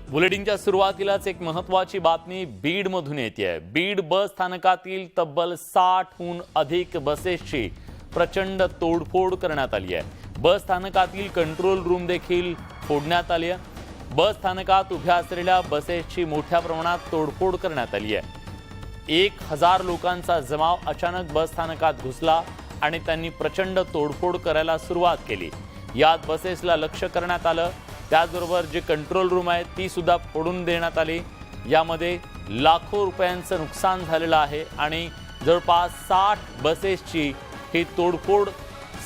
बुलेटिनच्या सुरुवातीलाच एक महत्त्वाची बातमी बीडमधून येतेय। बीड बस स्थानकातील तब्बल 60हून अधिक बसेसची प्रचंड तोडफोड करण्यात आली आहे। बस स्थानकातील कंट्रोल रूम देखील फोडण्यात आली आहे। बस स्थानकात उभ्या असलेल्या बसेसची मोठ्या प्रमाणात तोडफोड करण्यात आली आहे। 1000 लोकांचा जमाव अचानक बस स्थानकात घुसला आणि त्यांनी प्रचंड तोडफोड करायला सुरुवात केली। यात बसेसला लक्ष्य करण्यात आलं। त्याचबरोबर जे कंट्रोल रूम आहे ती सुद्धा फोडून देण्यात आली। यामध्ये लाखो रुपयांचं नुकसान झालेलं आहे आणि जवळपास 60 बसेसची ही तोडफोड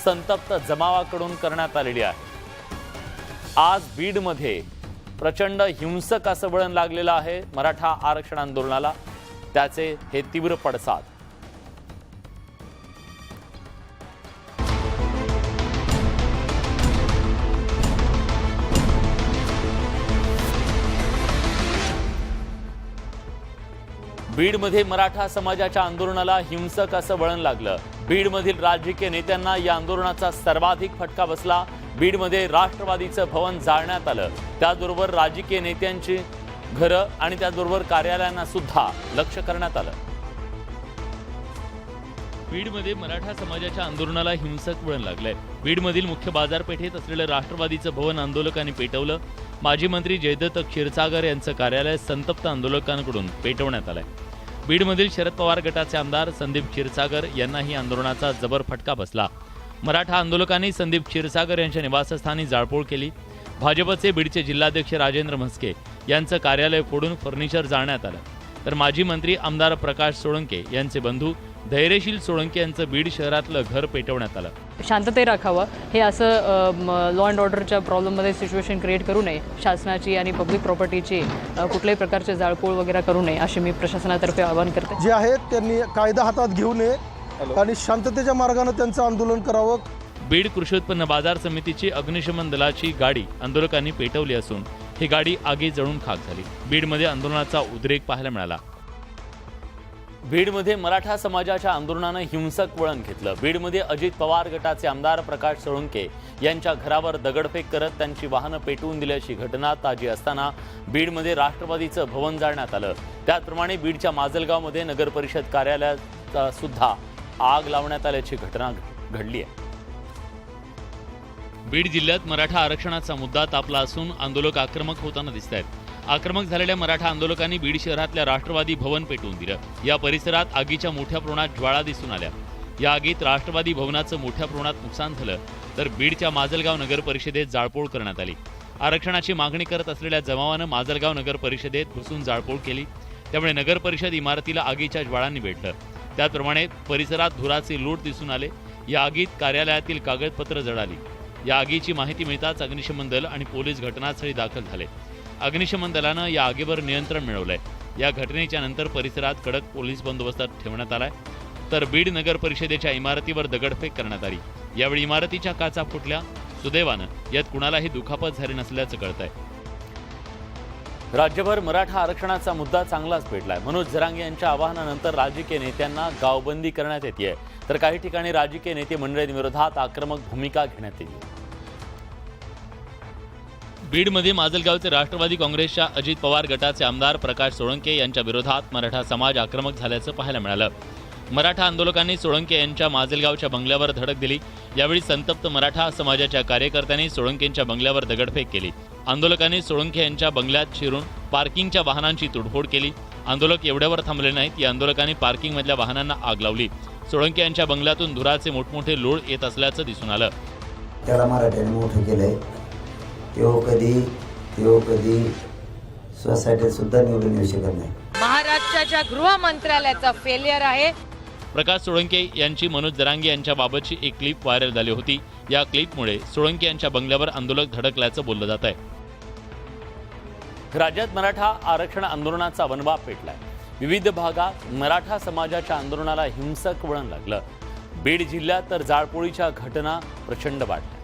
संतप्त जमावाकडून करण्यात आलेली आहे। आज बीडमध्ये प्रचंड हिंसक असं वळण लागलेलं आहे मराठा आरक्षण आंदोलनाला, त्याचे हे तीव्र पडसाद। बीडमध्ये मराठा समाजाच्या आंदोलनाला हिंसक असं वळण लागलं। बीडमधील राजकीय नेत्यांना या आंदोलनाचा सर्वाधिक फटका बसला। बीडमध्ये राष्ट्रवादीचं भवन जाळण्यात आलं। त्याचबरोबर राजकीय नेत्यांची घरं आणि त्याचबरोबर कार्यालयांना सुद्धा लक्ष्य करण्यात आलं। बीडमध्ये मराठा समाजाच्या आंदोलनाला हिंसक वळण लागलंय। बीडमधील मुख्य बाजारपेठेत असलेलं राष्ट्रवादीचं भवन आंदोलकांनी पेटवलं। माजी मंत्री जयदत्त क्षीरसागर यांचं कार्यालय संतप्त आंदोलकांकडून पेटवण्यात आलंय। बीडमधील शरद पवार गटाचे आमदार संदीप क्षीरसागर यांनाही आंदोलनाचा जबर फटका बसला। मराठा आंदोलकांनी संदीप क्षीरसागर यांच्या निवासस्थानी जाळपोळ केली। भाजपचे बीडचे जिल्हाध्यक्ष राजेंद्र म्हस्के यांचं कार्यालय फोडून फर्निचर जाळण्यात आलं। तर माजी मंत्री आमदार प्रकाश सोळंके यांचे बंधू धैर्यशील सोळंके यांचं बीड शहरातलं घर पेटवण्यात आलं। शांतते राखावं हे असं लॉ अँड ऑर्डरच्या प्रॉब्लेममध्ये सिच्युएशन क्रिएट करू नये, शासनाची आणि पब्लिक प्रॉपर्टीची कुठल्याही प्रकारचे जाळपोळ वगैरे करू नये अशी मी प्रशासनातर्फे आवाहन करते। जे आहेत त्यांनी कायदा हातात घेऊ नये आणि शांततेच्या मार्गाने त्यांचं आंदोलन करावं। बीड कृषी उत्पन्न बाजार समितीची अग्निशमन दलाची गाडी आंदोलकांनी पेटवली असून ही गाडी आगी जळून खाक झाली। बीडमध्ये आंदोलनाचा उद्रेक पाहायला मिळाला। बीडमध्ये मराठा समाजाच्या आंदोलनानं हिंसक वळण घेतलं। बीडमध्ये अजित पवार गटाचे आमदार प्रकाश सोळंके यांच्या घरावर दगडफेक करत त्यांची वाहनं पेटवून दिल्याची घटना ताजी असताना बीडमध्ये राष्ट्रवादीचं भवन जाळण्यात आलं। त्याचप्रमाणे बीडच्या माजलगावमध्ये नगर परिषद कार्यालयात सुद्धा आग लावण्यात आल्याची घटना घडली आहे। बीड जिल्ह्यात मराठा आरक्षणाचा मुद्दा तापला असून आंदोलक आक्रमक होताना दिसत आहेत। आक्रमक झालेल्या मराठा आंदोलकांनी बीड शहरातल्या राष्ट्रवादी भवन पेटवून दिलं। या परिसरात आगीच्या मोठ्या प्रमाणात ज्वाळा दिसून आल्या। या आगीत राष्ट्रवादी भवनाचं मोठ्या प्रमाणात नुकसान झालं, तर बीडच्या माजलगाव नगर परिषदेत जाळपोळ करण्यात आली। आरक्षणाची मागणी करत असलेल्या जमावानं माजलगाव नगर परिषदेत घुसून जाळपोळ केली, त्यामुळे नगर परिषद इमारतीला आगीच्या ज्वाळांनी भेटलं। त्याचप्रमाणे परिसरात धुराचे लोट दिसून आले। या आगीत कार्यालयातील कागदपत्र जळाली। या आगीची माहिती मिळताच अग्निशमन दल आणि पोलीस घटनास्थळी दाखल झाले। अग्निशमन दलानं या आगीवर नियंत्रण मिळवलंय। या घटनेच्या नंतर परिसरात कडक पोलीस बंदोबस्त ठेवण्यात आलाय। तर बीड नगर परिषदेच्या इमारतीवर दगडफेक करण्यात आली। यावेळी इमारतीच्या काचा फुटल्या। सुदैवानं यात कुणालाही दुखापत झाली नसल्याचं कळतंय। राज्यभर मराठा आरक्षणाचा मुद्दा चांगलाच पेटलाय। मनोज जरांगे यांच्या आवाहनानंतर राजकीय नेत्यांना गावबंदी करण्यात येते, तर काही ठिकाणी राजकीय नेते मंडळींविरोधात आक्रमक भूमिका घेण्यात येते। बीडमध्ये माजलगावचे राष्ट्रवादी काँग्रेसच्या अजित पवार गटाचे आमदार प्रकाश सोळंके यांच्या विरोधात मराठा समाज आक्रमक झाल्याचं पाहायला मिळालं। मराठा आंदोलकांनी सोळंके यांच्या माजलगावच्या बंगल्यावर धडक दिली। यावेळी संतप्त मराठा समाजाच्या कार्यकर्त्यांनी सोळंकेंच्या बंगल्यावर दगडफेक केली। आंदोलकांनी सोळंके यांच्या बंगल्यात शिरून पार्किंगच्या वाहनांची तोडफोड केली। आंदोलक एवढ्यावर थांबले नाहीत, या आंदोलकांनी पार्किंगमधल्या वाहनांना आग लावली। सोळंके यांच्या बंगल्यातून धुराचे मोठमोठे लोळ येत असल्याचं दिसून आलं। त्याला मराठ्याने मोठं केलंय, तो कधी सोसायटीत सुद्धा निवडून येऊ शकत नाही। महाराष्ट्राच्या गृह मंत्रालयाचा फेलियर आहे। प्रकाश सोळंके यांची मनोज जरांगे यांच्या बाबतची एक क्लिप व्हायरल झाली होती। या क्लिपमुळे सोळंके यांच्या बंगल्यावर आंदोलक धडकल्याचं बोललं जात आहे। राज्यात मराठा आरक्षण आंदोलनाचा वणवा पेटलाय। विविध भागात मराठा समाजाच्या आंदोलनाला हिंसक वळण लागलं। बीड जिल्ह्यात तर जाळपोळीच्या घटना प्रचंड वाढल्या।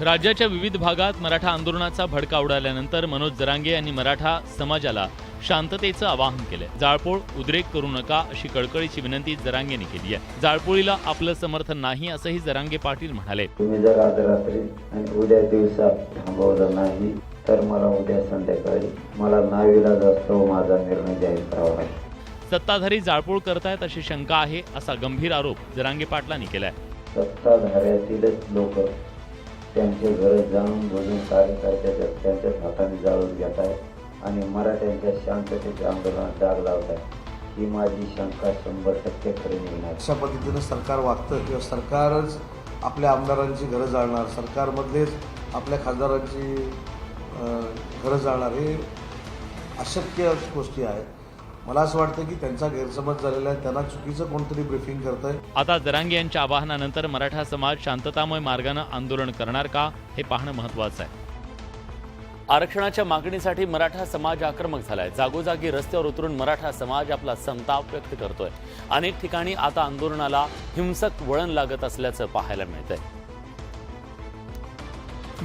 राज्याच्या विविध भागात मराठा आंदोलनाचा भडका उडाल्यानंतर मनोज जरांगे यांनी मराठा समाजाला शांततेचं आवाहन केलंय. जाळपोळ उद्रेक करू नका अशी कळकळीची विनंती जरांगेंनी केली आहे. जाळपोळीला आपलं समर्थन नाही असंही जरांगे पाटील म्हणाले. तुम्ही जर आज रात्री आणि उद्या दिवसा थांबवलं नाही तर मला उद्या संध्याकाळी मला नाविलाज असतो माझा निर्णय जाहीर करावा लागेल. सत्ताधारी जाळपोळ करतायत अशी शंका आहे असा गंभीर आरोप जरांगे पाटलांनी केलाय. सत्ताधाऱ्यातीलच लोक त्यांचे घर जाणून बुजून कार्यकर्त्याच्या त्यांच्याच हाताने जाळून घेत आहेत आणि मराठ्यांच्या शांततेच्या आंदोलनात डाग लावत आहेत. ही माझी शंका 100% खरी निघणार. अशा पद्धतीनं सरकार वागतं किंवा सरकारच आपल्या आमदारांची घरं जाळणार, सरकारमधलेच आपल्या खासदारांची घरं जाळणार, हे अशक्य गोष्टी आहेत. मला असं वाटतं की त्यांचा गैरसमज झालेला आहे, त्यांना चुकीचं कोणतरी ब्रीफिंग करतंय. आता जरांगे यांच्या आवाहनानंतर मराठा समाज शांततामय मार्गानं आंदोलन करणार का हे पाहणं महत्त्वाचं आहे. आरक्षणाच्या मागणीसाठी मराठा समाज आक्रमक झालाय. जागोजागी रस्त्यावर उतरून मराठा समाज आपला संताप व्यक्त करतोय. अनेक ठिकाणी आता आंदोलनाला हिंसक वळण लागत असल्याचं पाहायला मिळतंय.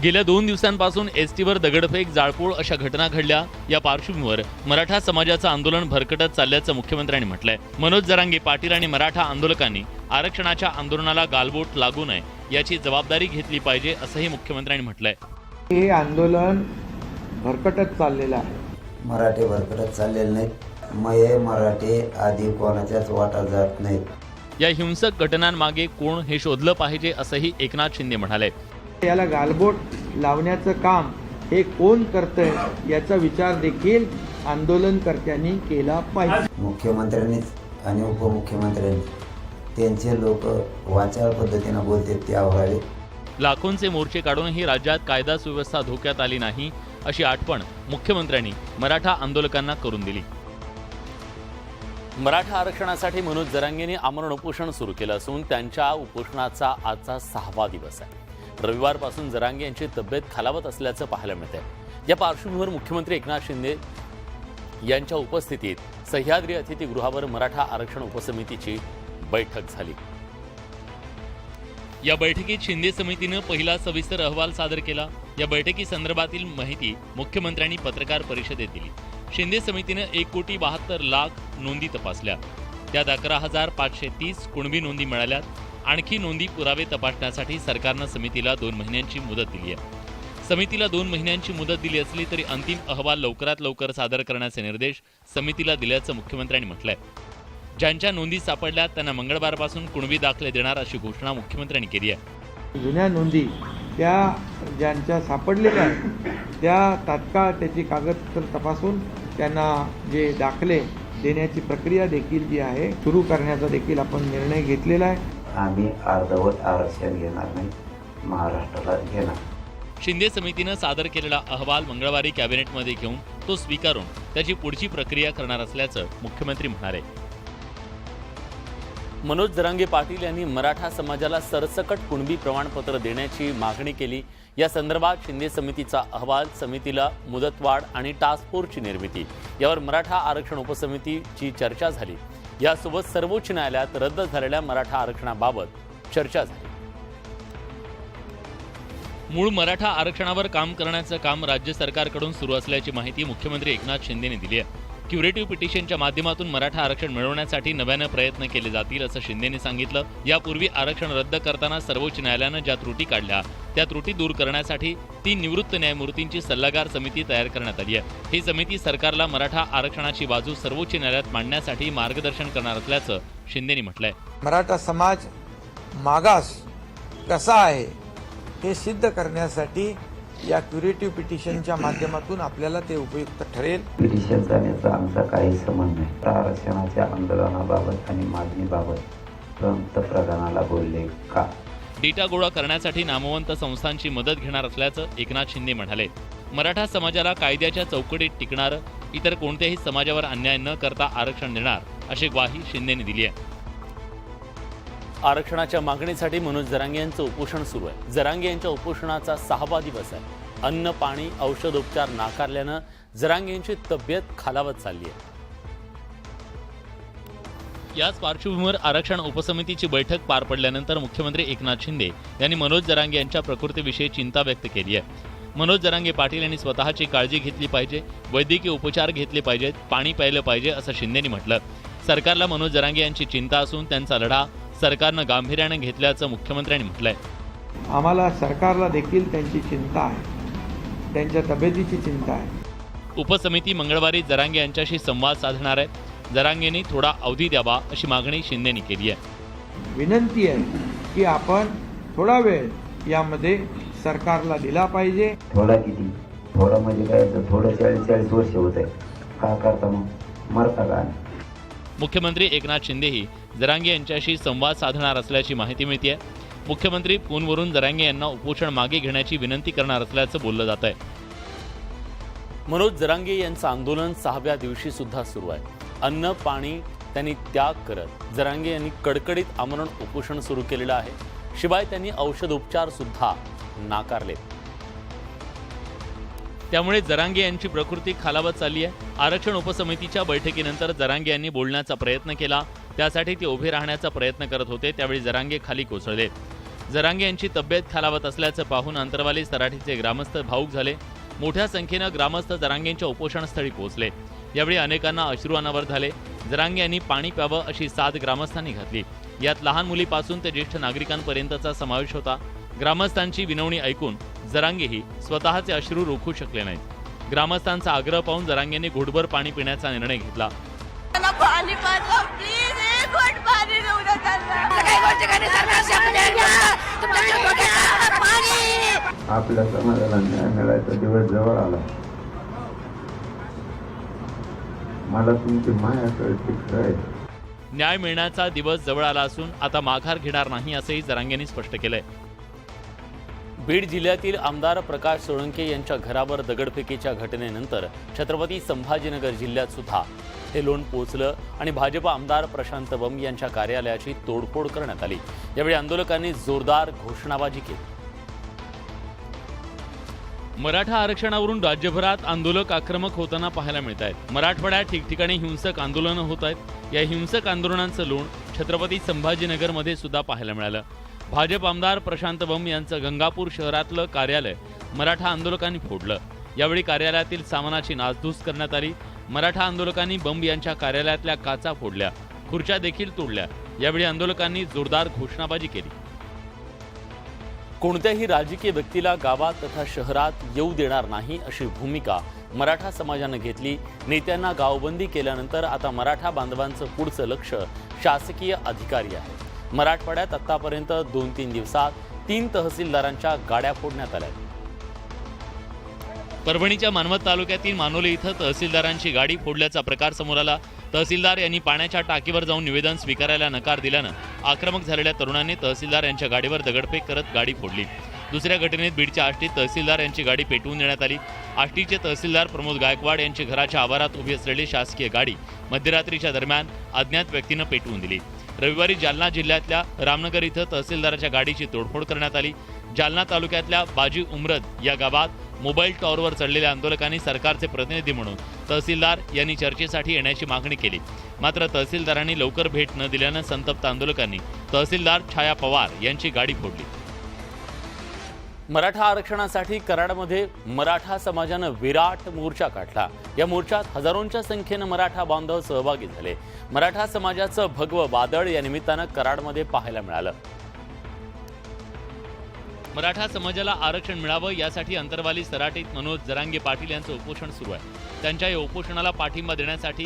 गेल्या 2 दिवसांपासून एसटीवर दगडफेक, जाळपोळ अशा घटना घडल्या. या पार्श्वभूमीवर मराठा समाजाचं आंदोलन भरकटत चालल्याचं मुख्यमंत्र्यांनी म्हटलंय. मनोज जरांगे पाटील आणि मराठा आंदोलकांनी आरक्षणाच्या आंदोलनाला गालबोट लागू नये याची जबाबदारी घेतली पाहिजे असंही मुख्यमंत्र्यांनी म्हटलंय. हे आंदोलन भरकटत चाललेलं आहे. मराठे भरकटत चाललेले नाहीत. मये मराठे आधी कोणाच्याच वाटा जात नाहीत. या हिंसक घटनांमागे कोण हे शोधलं पाहिजे असंही एकनाथ शिंदे म्हणाले. याला गालबोट लावण्याचं काम हे कोण करतंय याचा विचार देखील आंदोलनकर्त्यांनी केला पाहिजे. मुख्यमंत्र्यांनीच आणि उपमुख्यमंत्र्यांनी त्यांचे लोक वाचाळ पद्धतीनं बोलते ते आवरावे. लाखोंचे मोर्चे काढूनही राज्यात कायदा सुव्यवस्था धोक्यात आली नाही अशी आठवण मुख्यमंत्र्यांनी मराठा आंदोलकांना करून दिली. मराठा आरक्षणासाठी मनोज जरांगेंनी आमरण उपोषण सुरू केलं असून त्यांच्या उपोषणाचा आजचा 6वा दिवस आहे. रविवारपासून जरांगे यांची तब्येत खालावत असल्याचं पाहायला मिळतंय. या पार्श्वभूमीवर मुख्यमंत्री एकनाथ शिंदे यांच्या उपस्थितीत सह्याद्री अतिथीगृहावर मराठा आरक्षण उपसमितीची बैठक झाली. या बैठकीत शिंदे समितीनं पहिला सविस्तर अहवाल सादर केला. या बैठकीसंदर्भातील माहिती मुख्यमंत्र्यांनी पत्रकार परिषदेत दिली. शिंदे समितीनं 1,72,00,000 नोंदी तपासल्या. त्यात 11,530 कुणबी नोंदी मिळाल्यात. आणखी नोंदी पुरावे तपासण्यासाठी सरकारनं समितीला 2 महिन्यांची मुदत दिली आहे. समितीला 2 महिन्यांची मुदत दिली असली तरी अंतिम अहवाल लवकरात लवकर सादर करण्याचे निर्देश समितीला दिल्याचं मुख्यमंत्र्यांनी म्हटलंय. ज्यांच्या नोंदी सापडल्यात त्यांना मंगळवारपासून कुणबी दाखले देणार अशी घोषणा मुख्यमंत्र्यांनी केली आहे. जुन्या नोंदी त्या ज्यांच्या सापडलेल्या आहेत त्या तात्काळ त्याची कागदपत्र तपासून त्यांना जे दाखले देण्याची प्रक्रिया देखील जी आहे सुरू करण्याचा देखील आपण निर्णय घेतलेला आहे. आम्ही अर्धवट आरक्षण घेणार नाही, महाराष्ट्राला घेणार. शिंदे समितीनं सादर केलेला अहवाल मंगळवारी कॅबिनेटमध्ये घेऊन तो स्वीकारून त्याची पुढची प्रक्रिया करणार असल्याचं मुख्यमंत्री म्हणाले. मनोज जरांगे पाटील यांनी मराठा समाजाला सरसकट कुणबी प्रमाणपत्र देण्याची मागणी केली. या संदर्भात शिंदे समितीचा अहवाल, समितीला मुदतवाढ आणि टास्क फोर्सची निर्मिती यावर मराठा आरक्षण उपसमितीची चर्चा झाली. यासोबत सर्वोच्च न्यायालयात रद्द झालेल्या मराठा आरक्षणाबाबत चर्चा झाली. मूळ मराठा आरक्षणावर काम करण्याचं काम राज्य सरकारकडून सुरू असल्याची माहिती मुख्यमंत्री एकनाथ शिंदेने दिली आहे. क्युरेटिव्ह पिटिशनच्या माध्यमातून मराठा आरक्षण मिळवण्यासाठी नव्यानं प्रयत्न केले जातील असं शिंदेने सांगितलं. यापूर्वी आरक्षण रद्द करताना सर्वोच्च न्यायालयानं ज्या त्रुटी काढल्या त्या त्रुटी दूर करण्यासाठी 3 निवृत्त न्यायमूर्तींची सल्लागार समिती तयार करण्यात आली आहे. ही समिती सरकारला मराठा आरक्षणाची बाजू सर्वोच्च न्यायालयात मांडण्यासाठी मार्गदर्शन करणार असल्याचं शिंदेने म्हटलंय. मराठा समाज मागास कसा आहे हे सिद्ध करण्यासाठी या क्युरेटिव्ह पिटिशनच्या माध्यमातून आपल्याला ते उपयुक्त ठरेल. पिटिशन जाण्याचा आमचा काही संबंध नाही. आरक्षणाच्या आंदोलनाबाबत आणि मागणीबाबत पंतप्रधानाला बोलले का? डेटा गोळा करण्यासाठी नामवंत संस्थांची मदत घेणार असल्याचं एकनाथ शिंदे म्हणाले. मराठा समाजाला कायद्याच्या चौकटीत टिकणारं, इतर कोणत्याही समाजावर अन्याय न करता आरक्षण देणार अशी ग्वाही शिंदेने दिली आहे. आरक्षणाच्या मागणीसाठी मनोज जरांगे यांचं उपोषण सुरू आहे. जरांगे यांच्या उपोषणाचा 6वा दिवस आहे. अन्न, पाणी, औषधोपचार नाकारल्यानं जरांगे यांची तब्येत खालावत चालली आहे. याच पार्श्वभूमीवर आरक्षण उपसमितीची बैठक पार पडल्यानंतर मुख्यमंत्री एकनाथ शिंदे यांनी मनोज जरांगे यांच्या प्रकृतीविषयी चिंता व्यक्त केली आहे. मनोज जरांगे पाटील यांनी स्वतःची काळजी घेतली पाहिजे, वैद्यकीय उपचार घेतले पाहिजेत, पाणी प्यायलं पाहिजे असं शिंदेंनी म्हटलं. सरकारला मनोज जरांगे यांची चिंता असून त्यांचा लढा सरकारनं गांभीर्यानं घेतल्याचं मुख्यमंत्र्यांनी म्हटलंय. आम्हाला सरकारला देखील त्यांची चिंता आहे, त्यांच्या तब्येतीची चिंता आहे. उपसमिती मंगळवारी जरांगे यांच्याशी संवाद साधणार आहे. जरांगेंनी थोडा अवधी द्यावा अशी मागणी शिंदेंनी केली आहे. विनंती आहे की आपण थोडा वेळ यामध्ये सरकारला दिला पाहिजे. थोडा किती, थोडं म्हणजे काय, तर थोडं 40 वर्ष होत आहे. का करता मग, मरता का? मुख्यमंत्री एकनाथ शिंदेही जरांगे यांच्याशी संवाद साधणार असल्याची माहिती मिळते. मुख्यमंत्री फोनवरून जरांगे यांना उपोषण मागे घेण्याची विनंती करणार असल्याचं बोललं जात आहे. मनोज जरांगे यांचं आंदोलन 6व्या दिवशी सुद्धा सुरू आहे. अन्न पाणी त्यांनी त्याग करत जरांगे यांनी कडकडीत आमरण उपोषण सुरू केलेलं आहे. शिवाय त्यांनी औषधोपचार सुद्धा नाकारले. त्यामुळे जरांगे यांची प्रकृती खालावत चालली आहे. आरक्षण उपसमितीच्या बैठकीनंतर जरांगे यांनी बोलण्याचा प्रयत्न केला. त्यासाठी ते उभे राहण्याचा प्रयत्न करत होते. त्यावेळी जरांगे खाली कोसळले. जरांगे यांची तब्येत खालावत असल्याचं पाहून अंतरवाली सराटीचे ग्रामस्थ भाऊक झाले. मोठ्या संख्येनं ग्रामस्थ जरांगेंच्या उपोषणस्थळी पोहोचले. यावेळी अनेकांना अश्रू अनावर झाले. जरांगे यांनी पाणी प्यावं अशी साद ग्रामस्थांनी घातली. यात लहान मुलीपासून ते ज्येष्ठ नागरिकांपर्यंतचा समावेश होता. ग्रामस्थांची विनवणी ऐकून जरांगेही स्वतःचे अश्रू रोखू शकले नाहीत. ग्रामस्थांचा आग्रह पाहून जरांगेंनी घोटभर पाणी पिण्याचा निर्णय घेतला. पाणी पाजवा प्लीज, एक घोट पाणी देऊ नका. आपल्या समाजाला न्याय मिळायचा दिवस जवळ आला. मला तुमची माया कळते खरंय. न्याय मिळण्याचा दिवस जवळ आला असून आता माघार घेणार नाही असंही जरांगेंनी स्पष्ट केलंय. बीड जिल्ह्यातील आमदार प्रकाश सोळंके यांच्या घरावर दगडफेकीच्या घटनेनंतर छत्रपती संभाजीनगर जिल्ह्यात सुद्धा हे लोण पोहोचलं आणि भाजप आमदार प्रशांत बंब यांच्या कार्यालयाची तोडफोड करण्यात आली. यावेळी आंदोलकांनी जोरदार घोषणाबाजी केली. मराठा आरक्षणावरून राज्यभरात आंदोलक आक्रमक होताना पाहायला मिळत आहेत. मराठवाड्यात ठिकठिकाणी हिंसक आंदोलनं होत आहेत. या हिंसक आंदोलनांचं लोण छत्रपती संभाजीनगरमध्ये सुद्धा पाहायला मिळालं. भाजप आमदार प्रशांत बंब यांचं गंगापूर शहरातलं कार्यालय मराठा आंदोलकांनी फोडलं. यावेळी कार्यालयातील सामानाची नासधूस करण्यात आली. मराठा आंदोलकांनी बंब यांच्या कार्यालयातल्या काचा फोडल्या, खुर्च्या देखील तोडल्या. यावेळी आंदोलकांनी जोरदार घोषणाबाजी केली. कोणत्याही राजकीय व्यक्तीला गावात तथा शहरात येऊ देणार नाही अशी भूमिका मराठा समाजानं घेतली. नेत्यांना गावबंदी केल्यानंतर आता मराठा बांधवांचं पुढचं लक्ष शासकीय अधिकारी आहे. मराठवाड्यात आतापर्यंत 2-3 दिवसात 3 तहसीलदारांच्या गाड्या फोडण्यात आल्या. परभणीच्या मानवत तालुक्यातील मानोली इथं तहसीलदारांची गाडी फोडल्याचा प्रकार समोर आला. तहसीलदार यांनी पाण्याच्या टाकीवर जाऊन निवेदन स्वीकारायला नकार दिल्यानं आक्रमक झालेल्या तरुणांनी तहसीलदार यांच्या गाडीवर दगडफेक करत गाडी फोडली. दुसऱ्या घटनेत बीडच्या आष्टीत तहसीलदार यांची गाडी पेटवून देण्यात आली. आष्टीचे तहसीलदार प्रमोद गायकवाड यांची घराच्या आवारात उभी असलेली शासकीय गाडी मध्यरात्रीच्या दरम्यान अज्ञात व्यक्तीनं पेटवून दिली. रविवारी जालना जिल्ह्यातल्या रामनगर इथं तहसीलदाराच्या गाडीची तोडफोड करण्यात आली. जालना तालुक्यातल्या बाजी उमरद या गावात मोबाईल टॉवरवर चढलेल्या आंदोलकांनी सरकारचे प्रतिनिधी म्हणून तहसीलदार यांनी चर्चेसाठी येण्याची मागणी केली. मात्र तहसीलदारांनी लवकर भेट न दिल्यानं संतप्त आंदोलकांनी तहसीलदार छाया पवार यांची गाडी फोडली. मराठा आरक्षणासाठी कराडमध्ये मराठा समाजानं विराट मोर्चा काढला. या मोर्चात हजारोंच्या संख्येनं मराठा बांधव सहभागी झाले. मराठा समाजाचं भगवं वादळ या निमित्तानं कराडमध्ये पाहायला मिळालं. मराठा समाजाला आरक्षण मिळावं यासाठी अंतरवाली सराटीत मनोज जरांगे पाटील यांचं उपोषण सुरू आहे. त्यांच्या या उपोषणाला पाठिंबा देण्यासाठी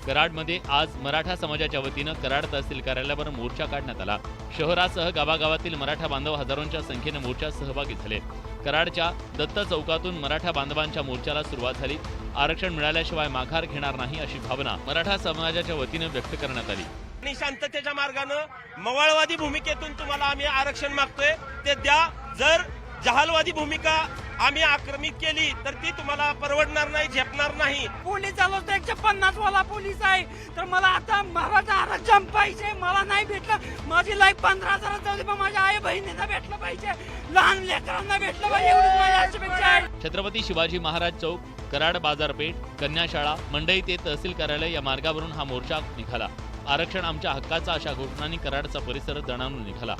कराडमध्ये आज मराठा समाजाच्या वतीनं कराड तहसील कार्यालयावर मोर्चा काढण्यात आला. शहरासह गावागावातील मराठा बांधव हजारोंच्या संख्येनं मोर्चात सहभागी झाले. कराडच्या दत्त चौकातून मराठा बांधवांच्या मोर्चाला सुरुवात झाली. आरक्षण मिळाल्याशिवाय माघार घेणार नाही अशी भावना मराठा समाजाच्या वतीनं व्यक्त करण्यात आली. आणि शांततेच्या मार्गानं मवाळवादी भूमिकेतून तुम्हाला आम्ही आरक्षण मागतोय ते द्या. जर जहालवादी भूमिका आम्ही आक्रमित केली तर ती तुम्हाला परवडणार नाही, झेपणार नाही. पोलीस आलो तर 150 वाला पोलीस आहे, तर मला आता मराठा आरक्षण पाहिजे. मला नाही भेटलं, माझी लाईफ 15,000 जाऊ पण माझ्या आई बहिणींना भेटलं पाहिजे, लहान लेकरांना भेटलं पाहिजे, एवढीच माझी अपेक्षा आहे. छत्रपती शिवाजी महाराज चौक, कराड बाजारपेठ, कन्याशाळा, मंडई ते तहसील कार्यालय या मार्गावरून हा मोर्चा निघाला. आरक्षण आमच्या हक्काचा अशा घोषणांनी कराडचा परिसर दणाणून निघाला.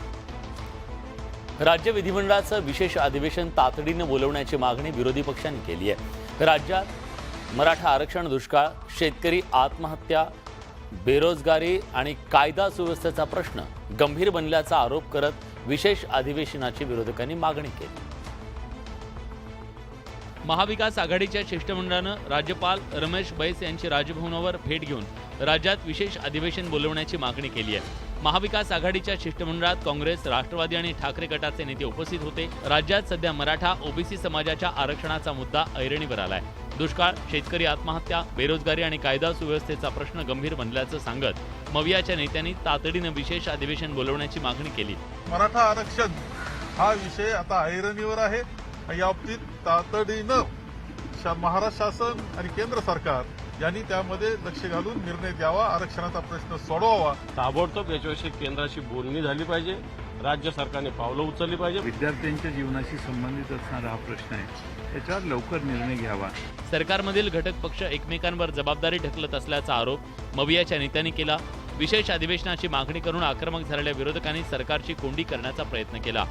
राज्य विधिमंडळाचं विशेष अधिवेशन तातडीनं बोलवण्याची मागणी विरोधी पक्षांनी केली आहे. राज्यात मराठा आरक्षण, दुष्काळ, शेतकरी आत्महत्या, बेरोजगारी आणि कायदा सुव्यवस्थेचा प्रश्न गंभीर बनल्याचा आरोप करत विशेष अधिवेशनाची विरोधकांनी मागणी केली. महाविकास आघाडीच्या शिष्टमंडळानं राज्यपाल रमेश बैस यांची राजभवनावर भेट घेऊन राज्यात विशेष अधिवेशन बोलवण्याची मागणी केली आहे. महाविकास आघाडीच्या शिष्टमंडळात काँग्रेस, राष्ट्रवादी आणि ठाकरे गटाचे नेते उपस्थित होते. राज्यात सध्या मराठा ओबीसी समाजाच्या आरक्षणाचा मुद्दा ऐरणीवर आलाय. दुष्काळ, शेतकरी आत्महत्या, बेरोजगारी आणि कायदा सुव्यवस्थेचा प्रश्न गंभीर बनल्याचं सांगत मवियाच्या नेत्यांनी तातडीनं विशेष अधिवेशन बोलवण्याची मागणी केली. मराठा आरक्षण हा विषय आता ऐरणीवर आहे. या बाबतीत तातडीनं महाराष्ट्र शासन आणि केंद्र सरकार यांनी त्यामध्ये लक्ष घालून निर्णय द्यावा, आरक्षणाचा प्रश्न सोडवावा. ताबडतोब याच्याविषयी केंद्राशी बोलणी झाली पाहिजे, राज्य सरकारने पावलं उचलली पाहिजे. विद्यार्थ्यांच्या जीवनाशी संबंधित असणारा हा प्रश्न आहे, त्याच्यावर लवकर निर्णय घ्यावा. सरकारमधील घटक पक्ष एकमेकांवर जबाबदारी ढकलत असल्याचा आरोप मवियाच्या नेत्यांनी केला. विशेष अधिवेशनाची मागणी करून आक्रमक झालेल्या विरोधकांनी सरकारची कोंडी करण्याचा प्रयत्न केला.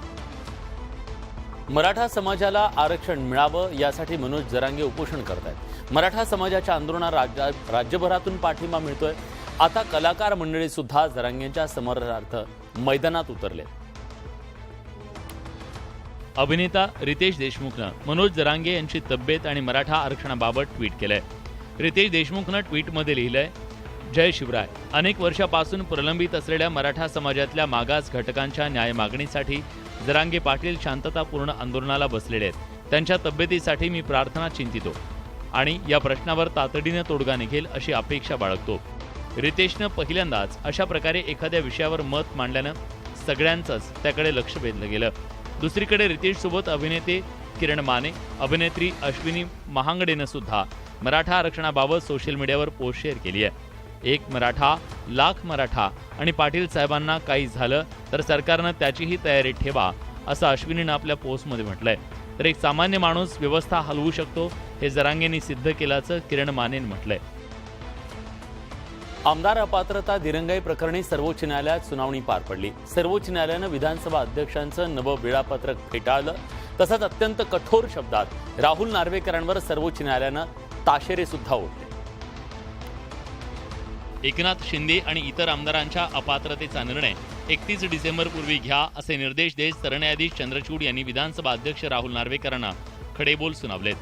मराठा समाजाला आरक्षण मिळावं यासाठी मनोज जरांगे उपोषण करतायत. मराठा समाजाच्या आंदोलनाला राज्यभरातून पाठिंबा मिळतोय. आता कलाकार मंडळी सुद्धा जरांगेंच्या समर्थनार्थ मैदानात उतरले. अभिनेता रितेश देशमुखनं मनोज जरांगे यांची तब्येत आणि मराठा आरक्षणाबाबत ट्विट केलंय. रितेश देशमुखनं ट्विटमध्ये लिहिलंय, जय शिवराय. अनेक वर्षापासून प्रलंबित असलेल्या मराठा समाजातल्या मागास घटकांच्या न्याय मागणीसाठी जरांगे पाटील शांततापूर्ण आंदोलनाला बसलेले आहेत. त्यांच्या तब्येतीसाठी मी प्रार्थना चिंतितो आणि या प्रश्नावर तातडीनं तोडगा निघेल अशी अपेक्षा बाळगतो. रितेशनं पहिल्यांदाच अशा प्रकारे एखाद्या विषयावर मत मांडल्यानं सगळ्यांचंच त्याकडे लक्ष वेधलं गेलं. दुसरीकडे रितेशसोबत अभिनेते किरण माने, अभिनेत्री अश्विनी महांगडेनं सुद्धा मराठा आरक्षणाबाबत सोशल मीडियावर पोस्ट शेअर केली आहे. एक मराठा, लाख मराठा आणि पाटील साहेबांना काही झालं तर सरकारनं त्याचीही तयारी ठेवा, असं अश्विनीनं आपल्या पोस्टमध्ये म्हटलंय. तर एक सामान्य माणूस व्यवस्था हलवू शकतो हे जरांगेंनी सिद्ध केल्याचं किरण मानेनं म्हटलंय. आमदार अपात्रता दिरंगाई प्रकरणी सर्वोच्च न्यायालयात सुनावणी पार पडली. सर्वोच्च न्यायालयानं विधानसभा अध्यक्षांचं नवं वेळापत्रक फेटाळलं. तसंच अत्यंत कठोर शब्दात राहुल नार्वेकरांवर सर्वोच्च न्यायालयानं ताशेरे सुद्धा ओढले. एकनाथ शिंदे आणि इतर आमदारांच्या अपात्रतेचा निर्णय 31 डिसेंबरपूर्वी घ्या असे निर्देश देत सरन्यायाधीश चंद्रचूड यांनी विधानसभा अध्यक्ष राहुल नार्वेकरांना खडेबोल सुनावलेत.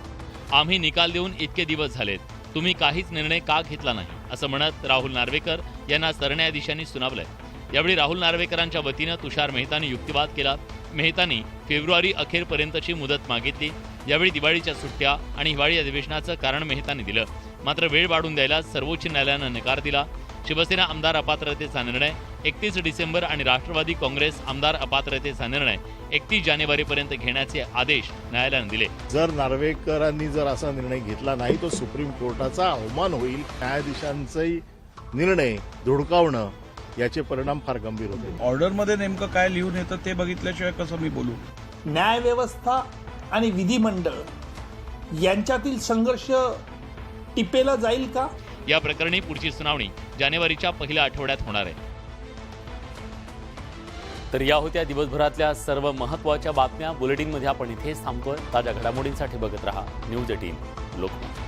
आम्ही निकाल देऊन इतके दिवस झालेत, तुम्ही काहीच निर्णय का घेतला नाही असं म्हणत राहुल नार्वेकर यांना सरन्यायाधीशांनी सुनावलंय. यावेळी राहुल नार्वेकरांच्या वतीनं तुषार मेहतानी युक्तिवाद केला. मेहतानी फेब्रुवारी अखेरपर्यंतची मुदत मागितली. यावेळी दिवाळीच्या सुट्ट्या आणि हिवाळी अधिवेशनाचं कारण मेहतानी दिलं. मात्र वेळ वाढून द्यायला सर्वोच्च न्यायालयानं नकार दिला. शिवसेना आमदार अपात्रतेचा निर्णय 31 डिसेंबर आणि राष्ट्रवादी काँग्रेस आमदार अपात्रतेचा निर्णय 31 जानेवारीपर्यंत घेण्याचे आदेश न्यायालयानं दिले. जर नार्वेकरांनी जर असा निर्णय घेतला नाही तो सुप्रीम कोर्टाचा अवमान होईल. न्यायाधीशांचाही निर्णय धुडकावणं याचे परिणाम फार गंभीर होते. ऑर्डरमध्ये नेमकं काय लिहून येतं ते बघितल्याशिवाय कसं मी बोलू. न्यायव्यवस्था आणि विधिमंडळ यांच्यातील संघर्ष टिपेला जाईल का? या प्रकरणी पुढची सुनावणी जानेवारीच्या पहिल्या आठवड्यात होणार आहे. तर या होत्या दिवसभरातल्या सर्व महत्त्वाच्या बातम्या. बुलेटिनमध्ये आपण इथेच थांबतोय. ताज्या घडामोडींसाठी बघत रहा न्यूज 18 लोकमत.